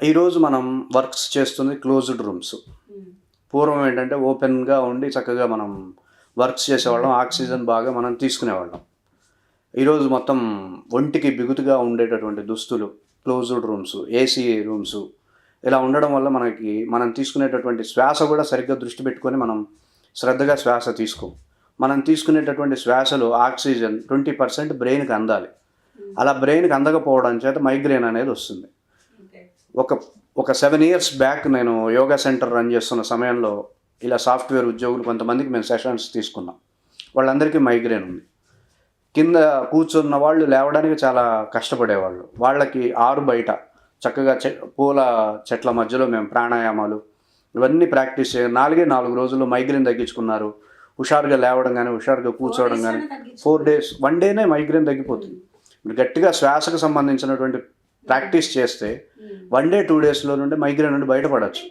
ఈరోజు మనం వర్క్స్ చేస్తుంది క్లోజ్డ్ రూమ్స్. పూర్వం ఏంటంటే ఓపెన్గా ఉండి చక్కగా మనం వర్క్స్ చేసేవాళ్ళం, ఆక్సిజన్ బాగా మనం తీసుకునేవాళ్ళం. ఈరోజు మొత్తం ఒంటికి బిగుతుగా ఉండేటటువంటి దుస్తులు, క్లోజ్డ్ రూమ్స్, ఏసీ రూమ్స్ ఇలా ఉండడం వల్ల మనం తీసుకునేటటువంటి శ్వాస కూడా సరిగ్గా దృష్టి పెట్టుకొని మనం శ్రద్ధగా శ్వాస తీసుకోం. మనం తీసుకునేటటువంటి శ్వాసలో ఆక్సిజన్ 20% బ్రెయిన్కి అందాలి. అలా బ్రెయిన్కి అందకపోవడం చేత మైగ్రేన్ అనేది వస్తుంది. ఒక 7 years బ్యాక్ నేను యోగా సెంటర్ రన్ చేస్తున్న సమయంలో ఇలా సాఫ్ట్వేర్ ఉద్యోగులు కొంతమందికి మేము సెషన్స్ తీసుకున్నాం. వాళ్ళందరికీ మైగ్రేన్ ఉంది. కింద కూర్చున్న వాళ్ళు లేవడానికి చాలా కష్టపడేవాళ్ళు. వాళ్ళకి ఆరు బయట చక్కగా పూల చెట్ల మధ్యలో మేము ప్రాణాయామాలు ఇవన్నీ ప్రాక్టీస్ 4 రోజుల్లో మైగ్రేన్ తగ్గించుకున్నారు. హుషారుగా లేవడం కానీ, హుషారుగా కూర్చోవడం కానీ 4 days 1 dayనే మైగ్రేన్ తగ్గిపోతుంది. మీరు గట్టిగా శ్వాసకు సంబంధించినటువంటి ప్రాక్టీస్ చేస్తే 1 day 2 daysలో నుండి మైగ్రేన్ నుండి బయటపడవచ్చు.